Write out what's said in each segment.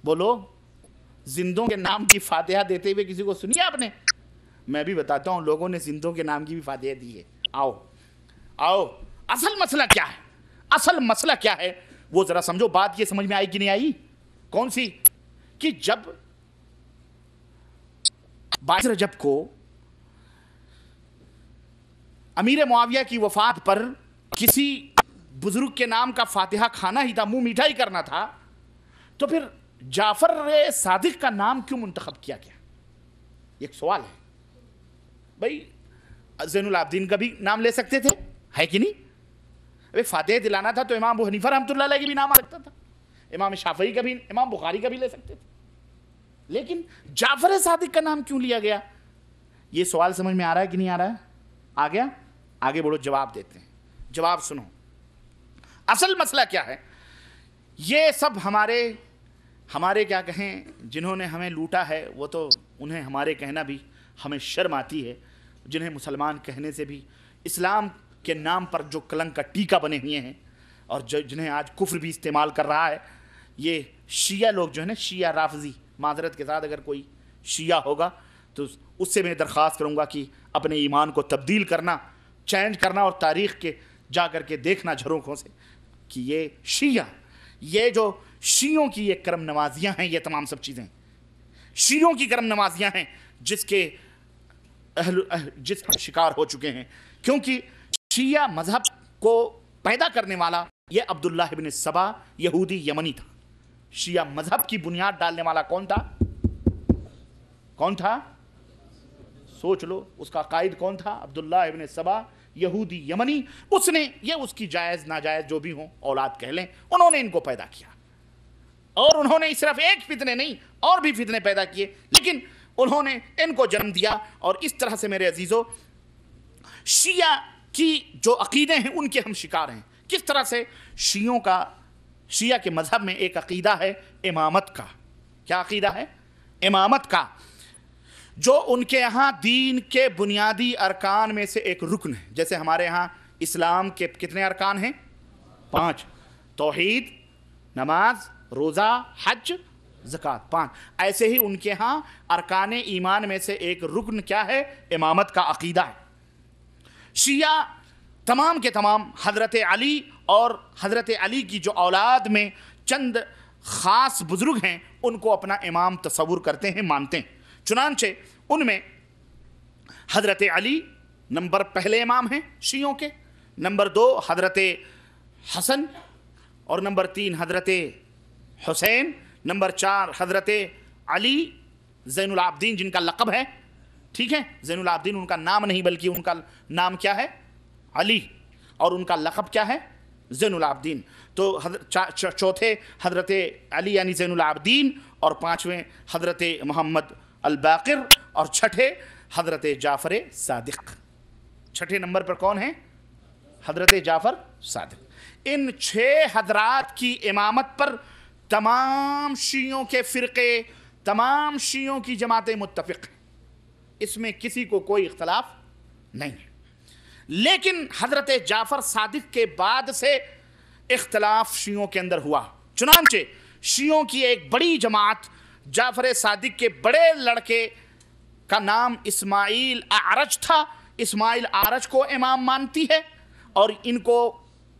بولو زندوں کے نام کی فاتحہ دیتے ہوئے کسی کو سنی آپ نے؟ میں بھی بتاتا ہوں، لوگوں نے زندوں کے نام کی بھی فاتحہ دی ہے. آؤ آؤ، اصل مسئلہ کیا ہے؟ اصل مسئلہ کیا ہے وہ ذرا سمجھو. بات یہ سمجھ میں آئی کہ نہیں آئی؟ کون سی؟ کہ جب 22 رجب کو امیر معاویہ کی وفات پر کسی بزرگ کے نام کا فاتحہ کھانا ہی تھا، منہ میٹھا ہی کرنا تھا، تو پھر جعفر صادق کا نام کیوں منتخب کیا گیا؟ ایک سوال ہے بھائی. زین العابدین کا بھی نام لے سکتے تھے، ہے کہ نہیں؟ ابھی فاتحہ دلانا تھا تو امام ابو حنیفہ رحمۃ اللہ علیہ کی بھی نام آ سکتا تھا، امام شافعی کا بھی، امام بخاری کا بھی لے سکتے تھے، لیکن جعفر صادق کا نام کیوں لیا گیا؟ یہ سوال سمجھ میں آ رہا ہے کہ نہیں آ رہا ہے؟ آ گیا؟ آگے بڑھو، جواب دیتے ہیں. جواب سنو. اصل مسئلہ کیا ہے؟ یہ سب ہمارے کیا کہیں، جنہوں نے ہمیں لوٹا ہے وہ تو انہیں ہمارے کہنا بھی ہمیں شرم آتی ہے، جنہیں مسلمان کہنے سے بھی، اسلام کے نام پر جو کلنک کا ٹیکا بنے ہوئے ہیں اور جنہیں آج کفر بھی استعمال کر رہا ہے، یہ شیعہ لوگ جو ہے نا، شیعہ رافضی، معذرت کے ساتھ اگر کوئی شیعہ ہوگا تو اس سے میں درخواست کروں گا کہ اپنے ایمان کو تبدیل کرنا، چینج کرنا، اور تاریخ کے جا کر کے دیکھنا جھروکھوں سے کہ یہ شیعہ، یہ جو شیعوں کی یہ کرم نوازیاں ہیں، یہ تمام سب چیزیں شیعوں کی کرم نوازیاں ہیں جس کا شکار ہو چکے ہیں. کیونکہ شیعہ مذہب کو پیدا کرنے والا یہ عبداللہ ابن سبا یہودی یمنی تھا. شیعہ مذہب کی بنیاد ڈالنے والا کون تھا؟ کون تھا؟ سوچ لو. اس کا قائد کون تھا؟ عبداللہ ابن سبا یہودی یمنی. اس نے، یہ اس کی جائز ناجائز جو بھی ہوں اولاد کہہ لیں، انہوں نے ان کو پیدا کیا، اور انہوں نے صرف ایک فتنے نہیں اور بھی فتنے پیدا کیے، لیکن انہوں نے ان کو جنم دیا. اور اس طرح سے میرے عزیزو، شیعہ کی جو عقیدے ہیں ان کے ہم شکار ہیں. کس طرح سے شیعہ کے مذہب میں ایک عقیدہ ہے امامت کا. کیا عقیدہ ہے؟ امامت کا، جو ان کے ہاں دین کے بنیادی ارکان میں سے ایک رکن ہے. جیسے ہمارے ہاں اسلام کے کتنے ارکان ہیں؟ 5. توحید، نماز، روزہ، حج، زکوٰۃ، 5. ایسے ہی ان کے ہاں ارکان ایمان میں سے ایک رکن کیا ہے؟ امامت کا عقیدہ ہے. شیعہ تمام کے تمام حضرت علی اور حضرت علی کی جو اولاد میں چند خاص بزرگ ہیں ان کو اپنا امام تصور کرتے ہیں، مانتے ہیں. چنانچہ ان میں حضرت علی نمبر پہلے امام ہیں شیعوں کے، نمبر 2 حضرت حسن، اور نمبر 3 حضرت حسین، نمبر 4 حضرت علی زین العابدین جن کا لقب ہے. ٹھیک ہے، زین العابدین ان کا نام نہیں بلکہ ان کا نام کیا ہے؟ علی، اور ان کا لقب کیا ہے؟ زین العابدین. تو چوتھے حضرت علی یعنی زین العابدین، اور 5ویں حضرت محمد الباقر، اور 6 حضرت جعفر صادق. 6 نمبر پر کون ہیں؟ حضرت جعفر صادق. ان 6 حضرات کی امامت پر تمام شیعوں کے فرقے، تمام شیعوں کی جماعتیں متفق ہیں، اس میں کسی کو کوئی اختلاف نہیں ہے. لیکن حضرت جعفر صادق کے بعد سے اختلاف شیعوں کے اندر ہوا. چنانچہ شیعوں کی ایک بڑی جماعت جعفر صادق کے بڑے لڑکے کا نام اسماعیل اعرج تھا، اسماعیل اعرج کو امام مانتی ہے، اور ان کو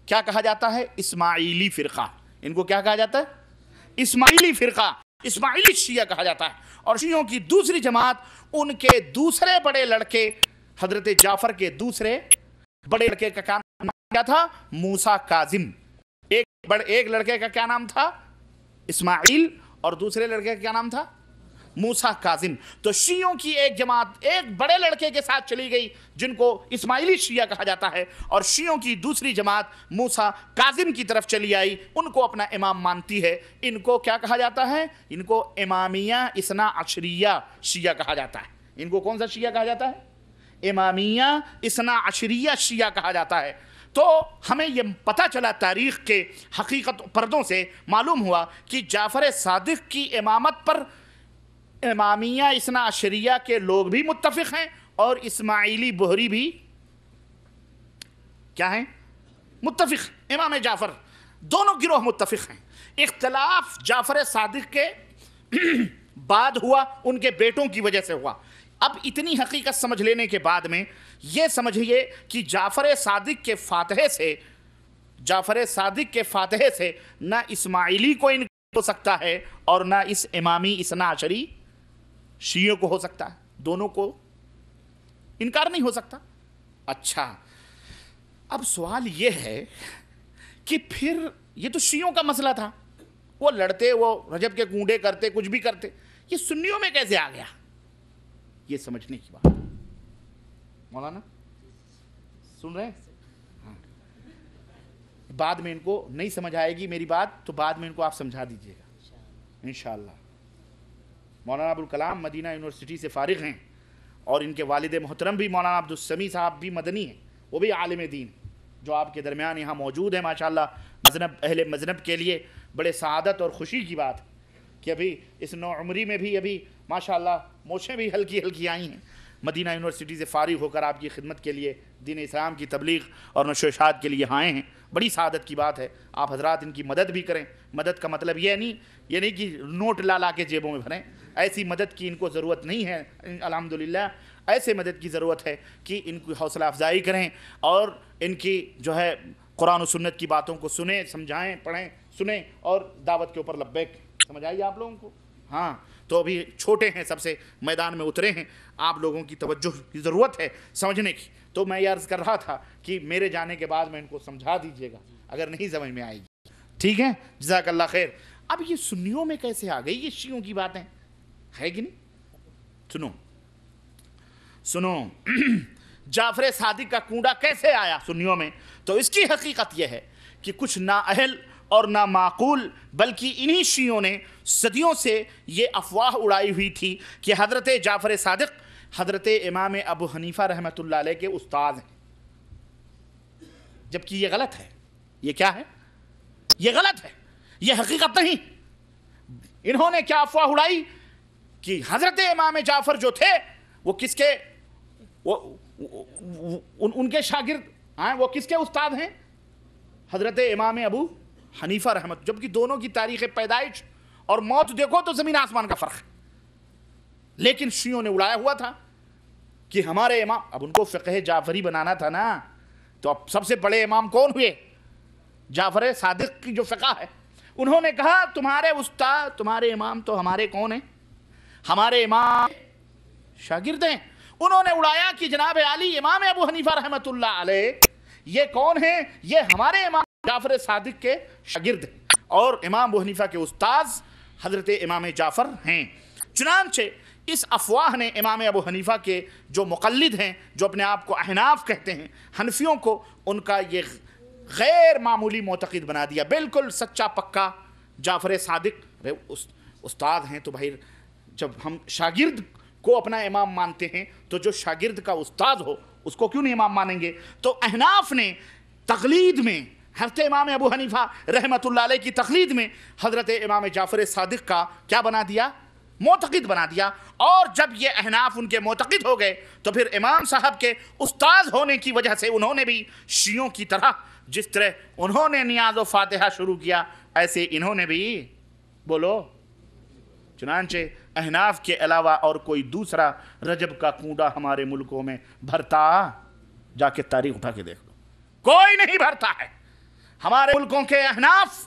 کیا کہا جاتا ہے؟ اسماعیلی فرقہ. ان کو کیا کہا جاتا ہے؟ اسماعیلی فرقہ، اسماعیلی شیعہ کہا جاتا ہے. اور شیعوں کی دوسری جماعت، ان کے دوسرے بڑے لڑکے، حضرت جعفر کے دوسرے بڑے لڑکے کا نام کیا تھا؟ موسیٰ کاظم. ایک لڑکے کا کیا نام تھا؟ اسماعیل، اور دوسرے لڑکے کا کیا نام تھا؟ موسیٰ کاظم. تو شیعوں کی ایک جماعت ایک بڑے لڑکے کے ساتھ چلی گئی جن کو اسماعیلی شیعہ کہا جاتا ہے، اور شیعوں کی دوسری جماعت موسیٰ کاظم کی طرف چلی آئی، ان کو اپنا امام مانتی ہے. ان کو کیا کہا جاتا ہے؟ ان کو امامیہ اثنا عشریہ شیعہ کہا جاتا ہے. ان کو کون سا شیعہ کہا جاتا ہے؟ امامیہ اثنا عشریہ شیعہ کہا جاتا ہے. تو ہمیں یہ پتہ چلا، تاریخ کے حقیقت پردوں سے معلوم ہوا کہ جعفر صادق کی امامت پر امامیہ اثنا عشریہ کے لوگ بھی متفق ہیں، اور اسماعیلی بہری بھی کیا ہیں؟ متفق. امام جعفر دونوں گروہ متفق ہیں. اختلاف جعفر صادق کے بعد ہوا ان کے بیٹوں کی وجہ سے ہوا۔ اب اتنی حقیقت سمجھ لینے کے بعد میں یہ سمجھئے کہ جعفر صادق کے فاتحے سے نہ اسماعیلی کو انکار ہو سکتا ہے اور نہ اس امامی اثنا عشری شیعوں کو ہو سکتا ہے، دونوں کو انکار نہیں ہو سکتا۔ اچھا، اب سوال یہ ہے کہ پھر یہ تو شیعوں کا مسئلہ تھا، وہ لڑتے، وہ رجب کے گونڈے کرتے، کچھ بھی کرتے، یہ سنیوں میں کیسے آ گیا؟ یہ سمجھنے کی بات۔ مولانا سن رہے ہیں؟ ہاں، بعد میں ان کو نہیں سمجھ آئے گی میری بات تو بعد میں ان کو آپ سمجھا دیجئے گا انشاءاللہ۔ مولانا ابوالکلام مدینہ یونیورسٹی سے فارغ ہیں، اور ان کے والد محترم بھی مولانا عبدالسمیع صاحب بھی مدنی ہیں، وہ بھی عالم دین جو آپ کے درمیان یہاں موجود ہیں ماشاءاللہ۔ اہل مذہب کے لیے بڑے سعادت اور خوشی کی بات کہ ابھی اس نو عمری میں بھی ابھی ماشاءاللہ موچھیں بھی ہلکی ہلکی آئی ہیں، مدینہ یونیورسٹی سے فارغ ہو کر آپ کی خدمت کے لیے، دین اسلام کی تبلیغ اور نشر و اشاعت کے لیے آئے ہیں۔ بڑی سعادت کی بات ہے، آپ حضرات ان کی مدد بھی کریں۔ مدد کا مطلب یہ نہیں کہ نوٹ لا کے جیبوں میں بھریں، ایسی مدد کی ان کو ضرورت نہیں ہے الحمدللہ۔ ایسے مدد کی ضرورت ہے کہ ان کی حوصلہ افزائی کریں اور ان کی جو ہے قرآن و سنت کی باتوں کو سنیں، سمجھائیں، پڑھیں، سنیں اور دعوت کے اوپر لبیک۔ سمجھ آئیے آپ لوگوں کو؟ ہاں، تو ابھی چھوٹے ہیں، سب سے میدان میں اترے ہیں، آپ لوگوں کی توجہ کی ضرورت ہے سمجھنے کی۔ تو میں یہ عرض کر رہا تھا کہ میرے جانے کے بعد میں ان کو سمجھا دیجئے گا اگر نہیں سمجھ میں آئے گی، ٹھیک ہے؟ جزاک اللہ خیر۔ اب یہ سنیوں میں کیسے آ گئی یہ شیعوں کی باتیں؟ ہے کہ نہیں؟ سنو جعفر صادق کا کنڈا کیسے آیا سنیوں میں؟ تو اس کی حقیقت یہ ہے کہ کچھ نااہل اور نامعقول بلکہ انہی شیعوں نے صدیوں سے یہ افواہ اڑائی ہوئی تھی کہ حضرت جعفر صادق حضرت امام ابو حنیفہ رحمۃ اللہ علیہ کے استاد ہیں، جبکہ یہ غلط ہے۔ یہ کیا ہے؟ یہ غلط ہے، یہ حقیقت نہیں۔ انہوں نے کیا افواہ اڑائی کہ حضرت امام جعفر جو تھے وہ کس کے ان کے شاگرد ہیں، وہ کس کے استاد ہیں؟ حضرت امام ابو حنیفہ رحمت، جبکہ دونوں کی تاریخ پیدائش اور موت دیکھو تو زمین آسمان کا فرق ہے۔ لیکن شیعوں نے اڑایا ہوا تھا کہ ہمارے امام، اب ان کو فقہ جعفری بنانا تھا نا، تو اب سب سے بڑے امام کون ہوئے؟ جعفر صادق کی جو فقہ ہے، انہوں نے کہا تمہارے استاد، تمہارے امام تو ہمارے کون ہیں؟ ہمارے امام شاگرد ہیں۔ انہوں نے اڑایا کہ جناب علی امام ابو حنیفہ رحمۃ اللہ علیہ یہ کون ہیں؟ یہ ہمارے امام جعفر صادق کے شاگرد ہیں، اور امام ابو حنیفہ کے استاذ حضرت امام جعفر ہیں۔ چنانچہ اس افواہ نے امام ابو حنیفہ کے جو مقلد ہیں، جو اپنے آپ کو احناف کہتے ہیں، حنفیوں کو ان کا یہ غیر معمولی معتقد بنا دیا، بالکل سچا پکا جعفر صادق استاد ہیں۔ تو بھائی جب ہم شاگرد کو اپنا امام مانتے ہیں تو جو شاگرد کا استاد ہو اس کو کیوں نہیں امام مانیں گے؟ تو احناف نے تقلید میں حضرت امام ابو حنیفہ رحمۃ اللہ علیہ کی تقلید میں حضرت امام جعفر صادق کا کیا بنا دیا؟ معتقد بنا دیا۔ اور جب یہ احناف ان کے معتقد ہو گئے تو پھر امام صاحب کے استاذ ہونے کی وجہ سے انہوں نے بھی شیعوں کی طرح، جس طرح انہوں نے نیاز و فاتحہ شروع کیا ایسے انہوں نے بھی بولو۔ چنانچہ احناف کے علاوہ اور کوئی دوسرا رجب کا کنڈا ہمارے ملکوں میں بھرتا؟ جا کے تاریخ اٹھا کے دیکھ لو، کوئی نہیں بھرتا ہے۔ ہمارے ملکوں کے احناف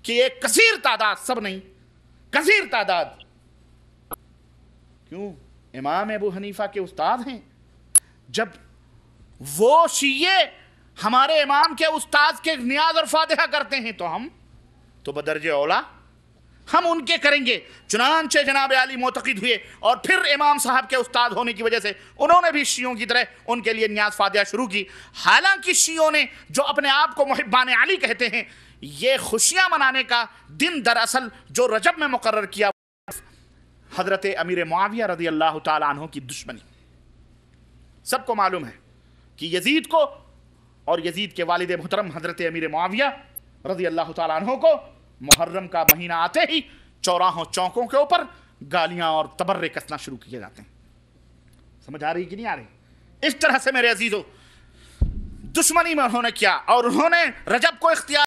کی ایک کثیر تعداد، سب نہیں، کثیر تعداد، کیوں؟ امام ابو حنیفہ کے استاد ہیں۔ جب وہ شیعہ ہمارے امام کے استاد کے نیاز اور فاتحہ کرتے ہیں تو ہم تو بدرجہ اولا ہم ان کے کریں گے۔ چنانچہ جناب علی معتقد ہوئے اور پھر امام صاحب کے استاد ہونے کی وجہ سے انہوں نے بھی شیعوں کی طرح ان کے لیے نیاز فاتحہ شروع کی۔ حالانکہ شیعوں نے جو اپنے آپ کو محبان علی کہتے ہیں، یہ خوشیاں منانے کا دن دراصل جو رجب میں مقرر کیا حضرت امیر معاویہ رضی اللہ تعالیٰ عنہ کی دشمنی۔ سب کو معلوم ہے کہ یزید کو اور یزید کے والد محترم حضرت امیر معاویہ رضی اللہ تعالیٰ عنہ کو محرم کا مہینہ آتے ہی چوراہوں چوکوں کے اوپر گالیاں اور تبرے کسنا شروع کیے جاتے ہیں۔ سمجھ آ رہی کہ نہیں آ رہی؟ اس طرح سے میرے عزیزو دشمنی میں انہوں نے کیا، اور انہوں نے رجب کو اختیار